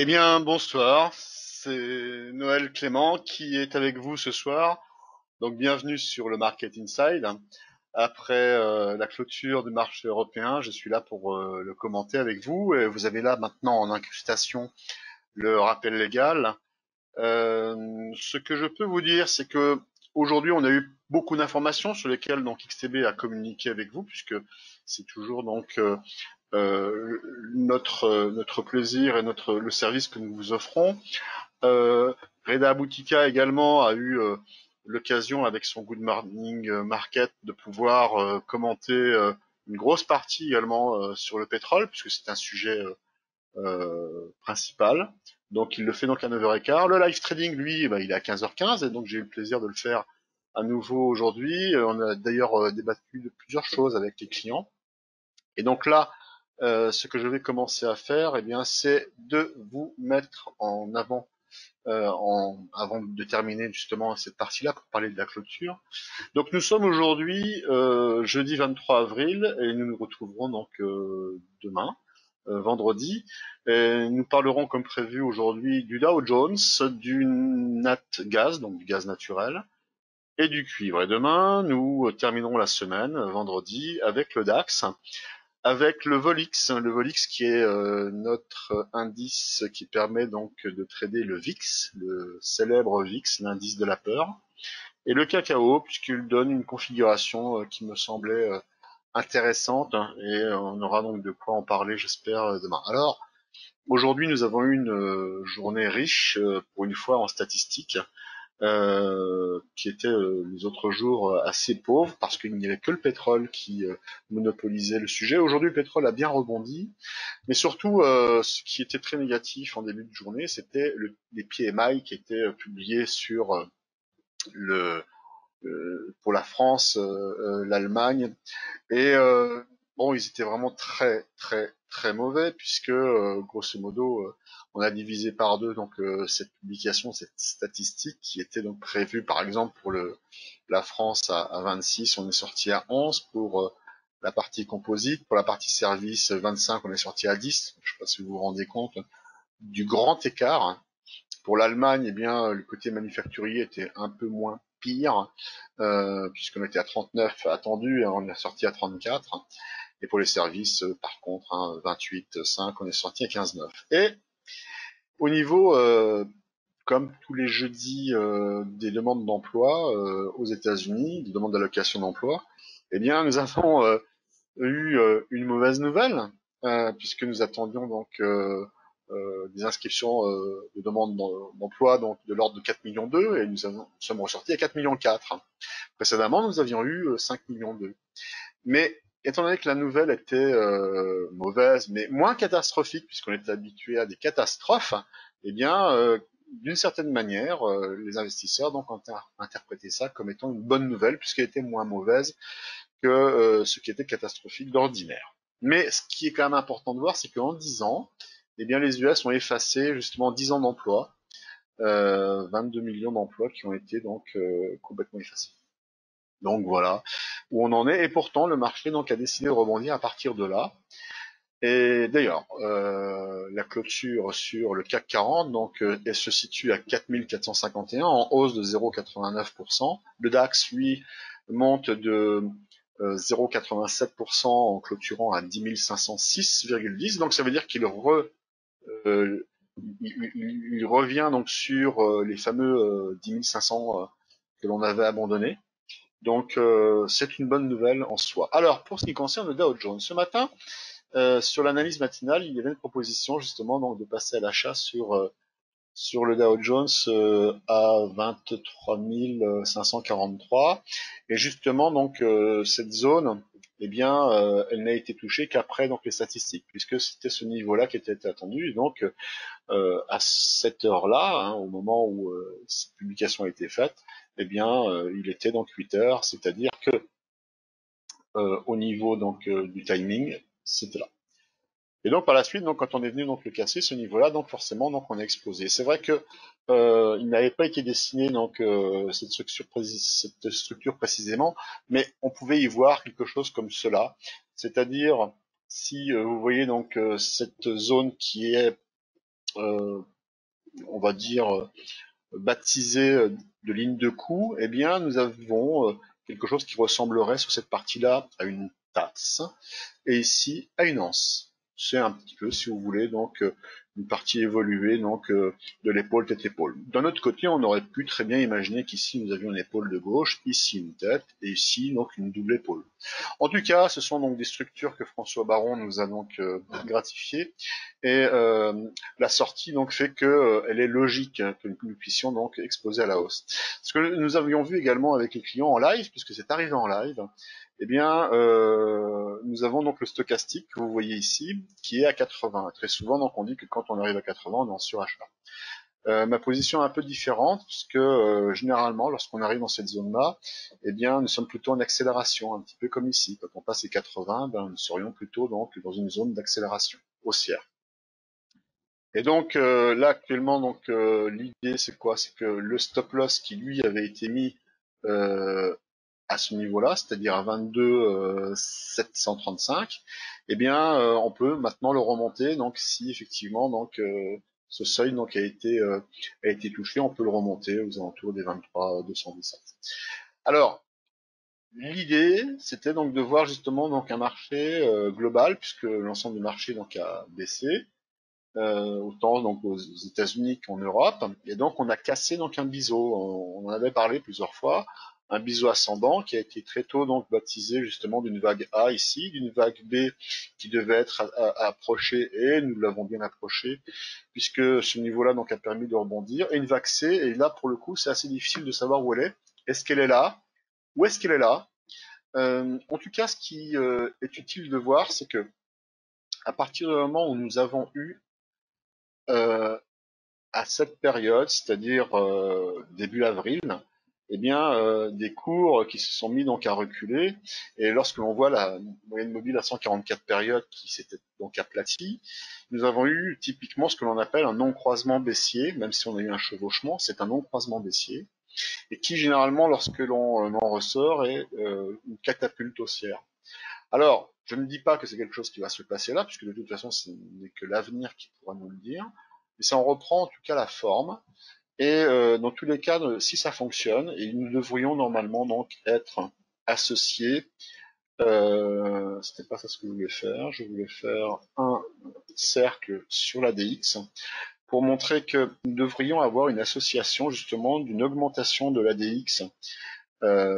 Eh bien, bonsoir, c'est Noël Clément qui est avec vous ce soir. Donc, bienvenue sur le Market Inside. Après la clôture du marché européen, je suis là pour le commenter avec vous. Et vous avez là maintenant en incrustation le rappel légal. Ce que je peux vous dire, c'est que aujourd'hui, on a eu beaucoup d'informations sur lesquelles donc XTB a communiqué avec vous, puisque c'est toujours donc notre plaisir et le service que nous vous offrons. Reda Boutika également a eu l'occasion avec son Good Morning Market de pouvoir commenter une grosse partie également sur le pétrole, puisque c'est un sujet principal. Donc il le fait donc à 9h15. Le live trading, lui, bah, il est à 15h15, et donc j'ai eu le plaisir de le faire à nouveau aujourd'hui. On a d'ailleurs débattu de plusieurs choses avec les clients. Et donc là, ce que je vais commencer à faire, eh bien, c'est de vous mettre en avant, avant de terminer justement cette partie-là pour parler de la clôture. Donc nous sommes aujourd'hui jeudi 23 avril et nous nous retrouverons donc demain, vendredi. Et nous parlerons comme prévu aujourd'hui du Dow Jones, du nat gaz, donc du gaz naturel, et du cuivre. Et demain, nous terminerons la semaine, vendredi, avec le DAX, avec le Volix qui est notre indice qui permet donc de trader le VIX, le célèbre VIX, l'indice de la peur, et le cacao, puisqu'il donne une configuration qui me semblait intéressante, hein, et on aura donc de quoi en parler, j'espère, demain. Alors, aujourd'hui, nous avons eu une journée riche, pour une fois, en statistiques, qui était les autres jours assez pauvre parce qu'il n'y avait que le pétrole qui monopolisait le sujet. Aujourd'hui, le pétrole a bien rebondi, mais surtout, ce qui était très négatif en début de journée, c'était les PMI qui étaient publiés sur le pour la France, l'Allemagne, et bon, ils étaient vraiment très très très mauvais puisque grosso modo, on a divisé par deux donc cette publication, cette statistique qui était donc prévue par exemple pour la France à 26, on est sorti à 11 pour la partie composite, pour la partie service 25, on est sorti à 10. Je ne sais pas si vous vous rendez compte du grand écart. Pour l'Allemagne, eh bien, le côté manufacturier était un peu moins pire, puisqu'on était à 39 attendu, et on est sorti à 34. Et pour les services, par contre, hein, 28,5, on est sorti à 15,9. Et au niveau, comme tous les jeudis, des demandes d'emploi aux États-Unis, des demandes d'allocation d'emploi, eh bien, nous avons eu une mauvaise nouvelle, puisque nous attendions donc des inscriptions de demandes d'emploi donc de l'ordre de 4 millions 2 et nous sommes ressortis à 4 millions 4. Précédemment, nous avions eu 5 millions 2. Mais étant donné que la nouvelle était mauvaise, mais moins catastrophique, puisqu'on était habitué à des catastrophes, eh bien, d'une certaine manière, les investisseurs donc ont interprété ça comme étant une bonne nouvelle, puisqu'elle était moins mauvaise que ce qui était catastrophique d'ordinaire. Mais ce qui est quand même important de voir, c'est qu'en 10 ans, eh bien, les US ont effacé justement 10 ans d'emploi, 22 millions d'emplois qui ont été donc complètement effacés. Donc voilà où on en est. Et pourtant, le marché donc a décidé de rebondir à partir de là. Et d'ailleurs, la clôture sur le CAC 40, donc, elle se situe à 4451 en hausse de 0,89%. Le DAX, lui, monte de 0,87% en clôturant à 10 506,10. Donc ça veut dire euh, il revient donc sur les fameux 10 500 que l'on avait abandonnés. Donc c'est une bonne nouvelle en soi. Alors pour ce qui concerne le Dow Jones, ce matin, sur l'analyse matinale, il y avait une proposition justement donc de passer à l'achat sur le Dow Jones à 23 543. Et justement, donc, cette zone, eh bien, elle n'a été touchée qu'après donc les statistiques, puisque c'était ce niveau-là qui était attendu. Et donc, à cette heure-là, hein, au moment où cette publication a été faite, eh bien, il était donc 8 heures, c'est-à-dire que au niveau donc du timing, c'était là. Et donc par la suite, donc quand on est venu donc le casser ce niveau-là, donc forcément donc on a explosé. C'est vrai que il n'avait pas été dessiné donc cette structure précisément, mais on pouvait y voir quelque chose comme cela, c'est-à-dire si vous voyez donc cette zone qui est euh, on va dire, baptisée de ligne de coup, eh bien, nous avons quelque chose qui ressemblerait sur cette partie-là à une tasse et ici à une anse. C'est un petit peu, si vous voulez, donc une partie évoluée donc de l'épaule tête-épaule. D'un autre côté, on aurait pu très bien imaginer qu'ici nous avions une épaule de gauche, ici une tête et ici donc une double épaule. En tout cas, ce sont donc des structures que François Baron nous a donc gratifiées et la sortie donc fait que elle est logique que nous puissions donc exposer à la hausse. Ce que nous avions vu également avec les clients en live, puisque c'est arrivé en live, eh bien, nous avons donc le stochastique que vous voyez ici, qui est à 80. Très souvent, donc, on dit que quand on arrive à 80, on est en surachat. Ma position est un peu différente, puisque généralement, lorsqu'on arrive dans cette zone-là, eh bien, nous sommes plutôt en accélération, un petit peu comme ici. Quand on passe les 80, ben, nous serions plutôt donc dans une zone d'accélération haussière. Et donc là actuellement, donc l'idée c'est quoi? C'est que le stop loss qui lui avait été mis euh, à ce niveau-là, c'est-à-dire à 22 735, eh bien on peut maintenant le remonter. Donc si effectivement donc ce seuil donc a été touché, on peut le remonter aux alentours des 23 217. Alors l'idée c'était donc de voir justement donc un marché global puisque l'ensemble du marché donc a baissé autant donc aux États-Unis qu'en Europe. Et donc on a cassé donc un biseau. On en avait parlé plusieurs fois. Un biseau ascendant qui a été très tôt donc baptisé justement d'une vague A ici, d'une vague B qui devait être approchée et nous l'avons bien approché puisque ce niveau-là donc a permis de rebondir et une vague C et là pour le coup c'est assez difficile de savoir où elle est. Est-ce qu'elle est là? Où est-ce qu'elle est là? En tout cas, ce qui est utile de voir, c'est que à partir du moment où nous avons eu euh, à cette période, c'est-à-dire début avril, eh bien, des cours qui se sont mis donc à reculer. Et lorsque l'on voit la moyenne mobile à 144 périodes qui s'était donc aplatie, nous avons eu typiquement ce que l'on appelle un non-croisement baissier, même si on a eu un chevauchement, c'est un non-croisement baissier, et qui généralement, lorsque l'on en ressort, est une catapulte haussière. Alors, je ne dis pas que c'est quelque chose qui va se passer là, puisque de toute façon, ce n'est que l'avenir qui pourra nous le dire, mais ça en reprend en tout cas la forme. Et dans tous les cas, si ça fonctionne, et nous devrions normalement donc être associés. C'était pas ça ce que je voulais faire. Je voulais faire un cercle sur la DX pour montrer que nous devrions avoir une association justement d'une augmentation de l'ADX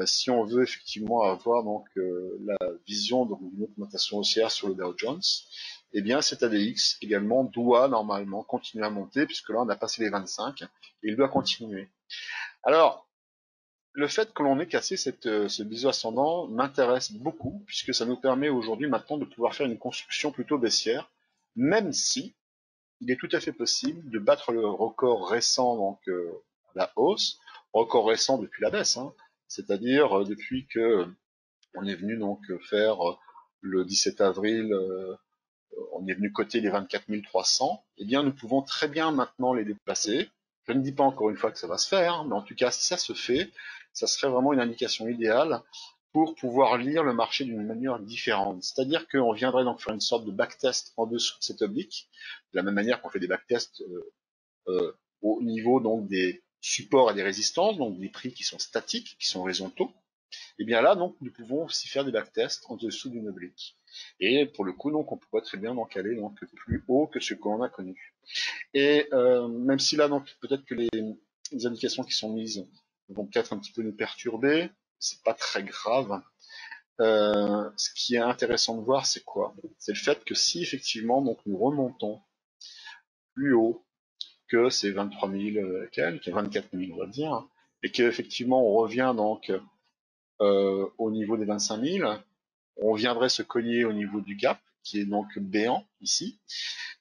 si on veut effectivement avoir donc la vision d'une augmentation haussière sur le Dow Jones, eh bien cet ADX également doit normalement continuer à monter puisque là on a passé les 25 et il doit continuer. Alors le fait que l'on ait cassé ce biseau ascendant m'intéresse beaucoup puisque ça nous permet aujourd'hui maintenant de pouvoir faire une construction plutôt baissière, même si il est tout à fait possible de battre le record récent donc à la hausse, record récent depuis la baisse, hein, c'est-à-dire depuis que on est venu donc faire le 17 avril, on est venu coter les 24 300, eh bien nous pouvons très bien maintenant les dépasser. Je ne dis pas encore une fois que ça va se faire, hein, mais en tout cas si ça se fait, ça serait vraiment une indication idéale pour pouvoir lire le marché d'une manière différente. C'est-à-dire qu'on viendrait donc faire une sorte de backtest en dessous de cette oblique, de la même manière qu'on fait des backtests au niveau donc des supports et des résistances, donc des prix qui sont statiques, qui sont horizontaux. Et bien là, donc, nous pouvons aussi faire des backtests en dessous d'une oblique. Et pour le coup, donc, on pourrait très bien donc aller donc plus haut que ce qu'on a connu. Et même si là, donc, peut-être que les indications qui sont mises vont peut-être un petit peu nous perturber, c'est pas très grave. Ce qui est intéressant de voir, c'est quoi? C'est le fait que si effectivement donc nous remontons plus haut que ces 23 000 quelques, 24 000 on va dire, et qu'effectivement on revient donc au niveau des 25 000, on viendrait se cogner au niveau du gap, qui est donc béant ici.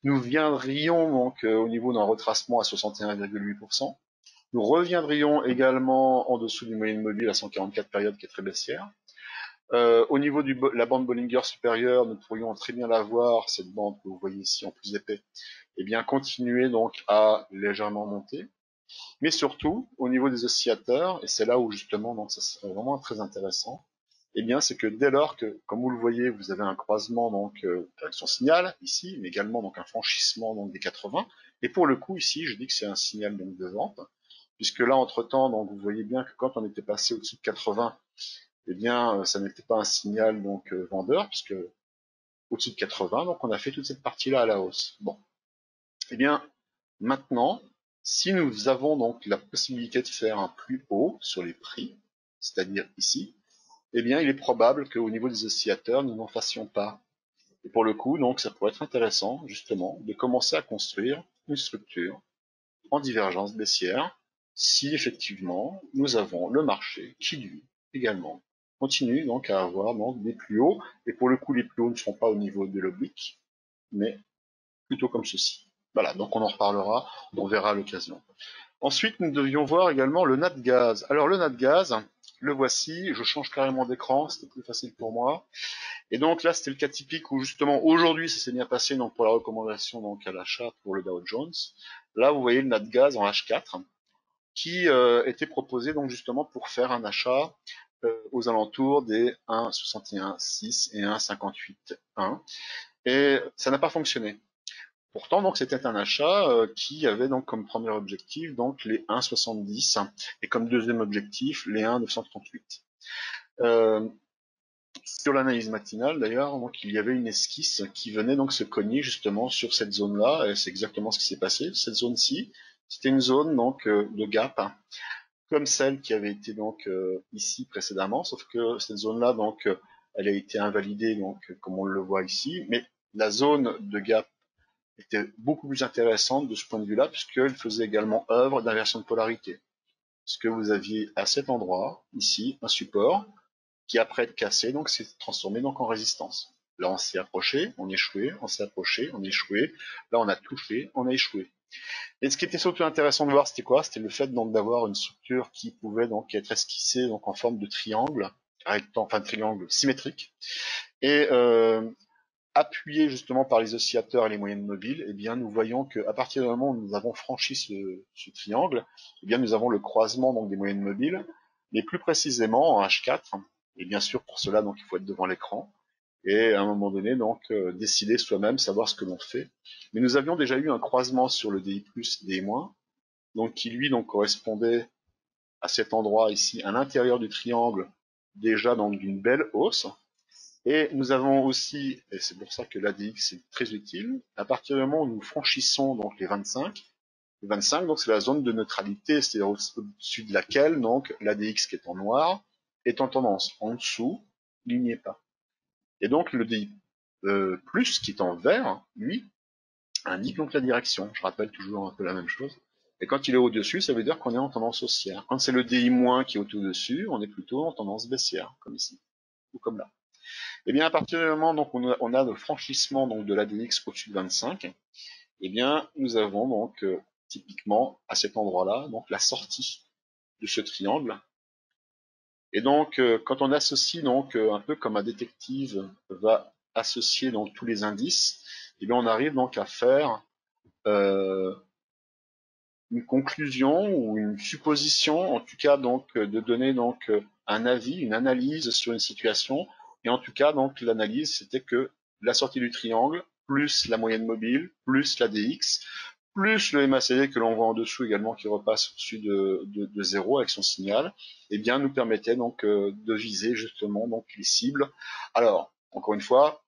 Nous viendrions donc au niveau d'un retracement à 61,8%. Nous reviendrions également en dessous du moyenne mobile à 144 périodes qui est très baissière. Au niveau de la bande Bollinger supérieure, nous pourrions très bien la voir, cette bande que vous voyez ici en plus épais, et bien continuer donc à légèrement monter. Mais surtout, au niveau des oscillateurs, et c'est là où justement donc ça serait vraiment très intéressant, eh bien, c'est que dès lors que, comme vous le voyez, vous avez un croisement donc avec son signal ici, mais également donc un franchissement donc des 80. Et pour le coup ici, je dis que c'est un signal donc de vente, puisque là entre temps, donc vous voyez bien que quand on était passé au-dessus de 80, eh bien, ça n'était pas un signal donc vendeur, puisque au-dessus de 80, donc on a fait toute cette partie-là à la hausse. Bon, eh bien, maintenant, si nous avons donc la possibilité de faire un plus haut sur les prix, c'est-à-dire ici, eh bien, il est probable qu'au niveau des oscillateurs, nous n'en fassions pas. Et pour le coup, donc, ça pourrait être intéressant, justement, de commencer à construire une structure en divergence baissière, si effectivement nous avons le marché qui, lui, également, continue donc à avoir donc des plus hauts. Et pour le coup, les plus hauts ne seront pas au niveau de l'oblique, mais plutôt comme ceci. Voilà, donc on en reparlera, on verra à l'occasion. Ensuite, nous devions voir également le NAT gaz. Alors le NAT gaz, le voici, je change carrément d'écran, c'était plus facile pour moi. Et donc là, c'était le cas typique où justement aujourd'hui, ça s'est bien passé donc pour la recommandation donc à l'achat pour le Dow Jones. Là, vous voyez le NAT gaz en H4 qui était proposé donc justement pour faire un achat aux alentours des 1,61,6 et 1,58,1. Et ça n'a pas fonctionné. Pourtant, donc, c'était un achat qui avait donc comme premier objectif donc les 1,70 et comme deuxième objectif les 1,938. Euh, sur l'analyse matinale, d'ailleurs, donc il y avait une esquisse qui venait donc se cogner justement sur cette zone-là, et c'est exactement ce qui s'est passé. Cette zone-ci, c'était une zone donc de gap, comme celle qui avait été donc ici précédemment, sauf que cette zone-là donc elle a été invalidée donc comme on le voit ici, mais la zone de gap était beaucoup plus intéressante de ce point de vue-là, puisqu'elle faisait également œuvre d'inversion de polarité. Parce que vous aviez à cet endroit, ici, un support, qui après être cassé, donc s'est transformé donc en résistance. Là, on s'est approché, on échoué, on s'est approché, on échoué. Là, on a touché, on a échoué. Et ce qui était surtout intéressant de voir, c'était quoi? C'était le fait donc d'avoir une structure qui pouvait donc être esquissée donc en forme de triangle, enfin triangle symétrique, et appuyé justement par les oscillateurs et les moyennes mobiles, eh bien, nous voyons qu'à partir du moment où nous avons franchi ce triangle, eh bien, nous avons le croisement donc des moyennes mobiles, mais plus précisément en H4. Et bien sûr, pour cela, donc, il faut être devant l'écran et à un moment donné, donc, décider soi-même, savoir ce que l'on fait. Mais nous avions déjà eu un croisement sur le DI+, DI-, donc qui lui donc correspondait à cet endroit ici, à l'intérieur du triangle, déjà donc d'une belle hausse. Et nous avons aussi, et c'est pour ça que l'ADX est très utile, à partir du moment où nous franchissons donc les 25 donc c'est la zone de neutralité, c'est-à-dire au-dessus de laquelle donc l'ADX qui est en noir est en tendance. En dessous, il n'y est pas. Et donc le DI plus qui est en vert, lui, indique donc la direction. Je rappelle toujours un peu la même chose. Et quand il est au-dessus, ça veut dire qu'on est en tendance haussière. Quand c'est le DI- qui est au-dessus, on est plutôt en tendance baissière, comme ici, ou comme là. Eh bien, à partir du moment donc on a le franchissement donc de l'ADX au-dessus de 25, eh bien, nous avons donc typiquement à cet endroit-là donc la sortie de ce triangle. Et donc, quand on associe donc un peu comme un détective va associer donc tous les indices, eh bien, on arrive donc à faire euh, une conclusion ou une supposition, en tout cas donc de donner donc un avis, une analyse sur une situation. Et en tout cas donc l'analyse c'était que la sortie du triangle plus la moyenne mobile plus la DX plus le MACD que l'on voit en dessous également qui repasse au-dessus de 0 avec son signal, eh bien nous permettait donc de viser justement donc les cibles. Alors encore une fois,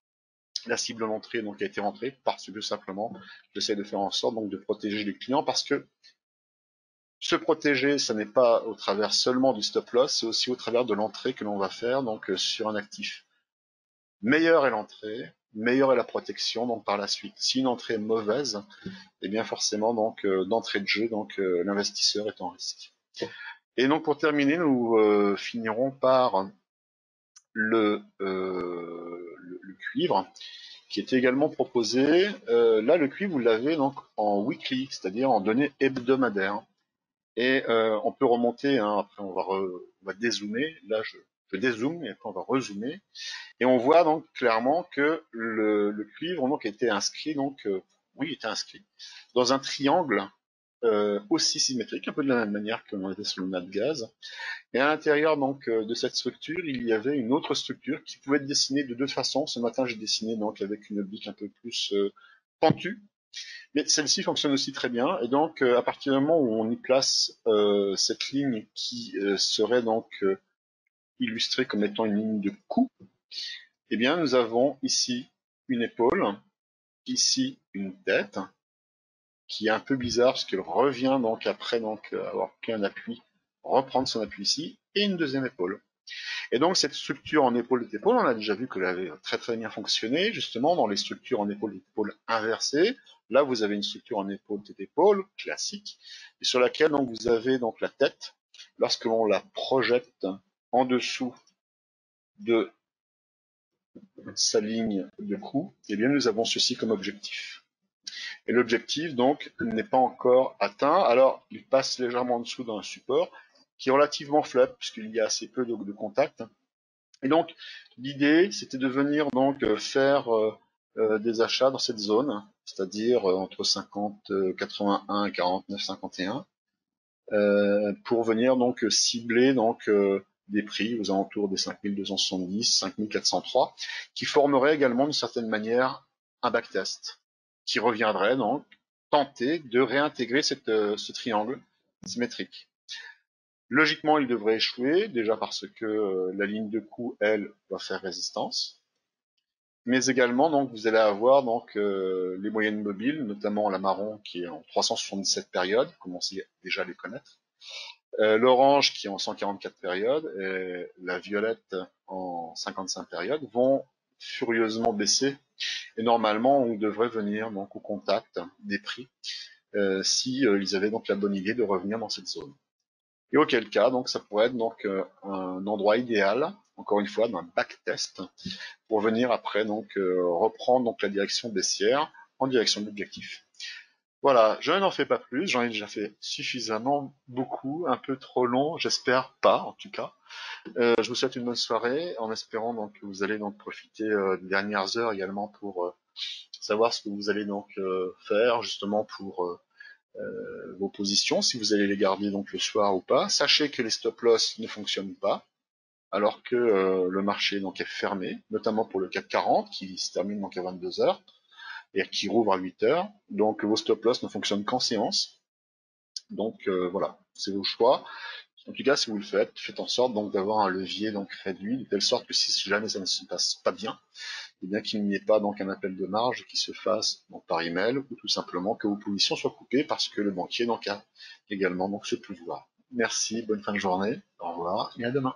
la cible d'entrée donc a été rentrée parce que simplement j'essaie de faire en sorte donc de protéger les clients parce que se protéger, ça n'est pas au travers seulement du stop loss, c'est aussi au travers de l'entrée que l'on va faire donc sur un actif. Meilleure est l'entrée, meilleure est la protection donc par la suite. Si une entrée est mauvaise, eh bien forcément donc d'entrée de jeu donc l'investisseur est en risque. Et donc pour terminer, nous finirons par le cuivre qui est également proposé. Là le cuivre vous l'avez donc en weekly, c'est-à-dire en données hebdomadaires. Et on peut remonter, hein, après on va dézoomer, là je dézoome et après on va rezoomer. Et on voit donc clairement que le cuivre donc était inscrit, donc oui, était inscrit dans un triangle aussi symétrique, un peu de la même manière que l'on était sur le mat de gaz. Et à l'intérieur donc de cette structure, il y avait une autre structure qui pouvait être dessinée de deux façons. Ce matin, j'ai dessiné donc avec une oblique un peu plus pentue, mais celle-ci fonctionne aussi très bien. Et donc, à partir du moment où on y place cette ligne qui serait donc illustrée comme étant une ligne de cou, eh bien, nous avons ici une épaule, ici une tête, qui est un peu bizarre parce qu'elle revient donc après donc avoir pris un appui, reprendre son appui ici, et une deuxième épaule. Et donc cette structure en épaule d'épaule, on a déjà vu qu'elle avait très très bien fonctionné, justement dans les structures en épaule d'épaule inversées. Là, vous avez une structure en épaule d'épaule classique, et sur laquelle donc vous avez donc la tête. Lorsque l'on la projette en dessous de sa ligne de cou, eh bien nous avons ceci comme objectif. Et l'objectif donc n'est pas encore atteint. Alors il passe légèrement en dessous d'un support qui est relativement faible puisqu'il y a assez peu de contact. Et donc l'idée c'était de venir donc faire des achats dans cette zone, c'est-à-dire entre 50, 81, 49, 51, pour venir donc cibler donc des prix aux alentours des 5270, 5403, qui formeraient également d'une certaine manière un backtest, qui reviendrait donc tenter de réintégrer ce triangle symétrique. Logiquement, il devrait échouer, déjà parce que la ligne de coup, elle, va faire résistance. Mais également, donc, vous allez avoir donc les moyennes mobiles, notamment la marron qui est en 377 périodes, vous commencez déjà à les connaître. L'orange qui est en 144 périodes et la violette en 55 périodes vont furieusement baisser. Et normalement, on devrait venir donc au contact des prix si ils avaient donc la bonne idée de revenir dans cette zone. Et auquel cas, donc, ça pourrait être donc un endroit idéal, encore une fois, d'un backtest, pour venir après donc reprendre donc la direction baissière en direction de l'objectif. Voilà, je n'en fais pas plus, j'en ai déjà fait suffisamment, beaucoup, un peu trop long, j'espère pas en tout cas. Je vous souhaite une bonne soirée, en espérant donc que vous allez donc profiter des dernières heures également pour savoir ce que vous allez donc faire justement pour vos positions, si vous allez les garder donc le soir ou pas. Sachez que les stop loss ne fonctionnent pas, alors que le marché donc est fermé, notamment pour le CAC 40 qui se termine donc à 22 heures et qui rouvre à 8 heures. Donc vos stop loss ne fonctionnent qu'en séance. Donc voilà, c'est vos choix. En tout cas, si vous le faites, faites en sorte donc d'avoir un levier donc réduit, de telle sorte que si jamais ça ne se passe pas bien, et bien qu'il n'y ait pas donc un appel de marge qui se fasse donc par email ou tout simplement que vos positions soient coupées parce que le banquier donc a également donc ce pouvoir. Merci, bonne fin de journée, au revoir et à demain.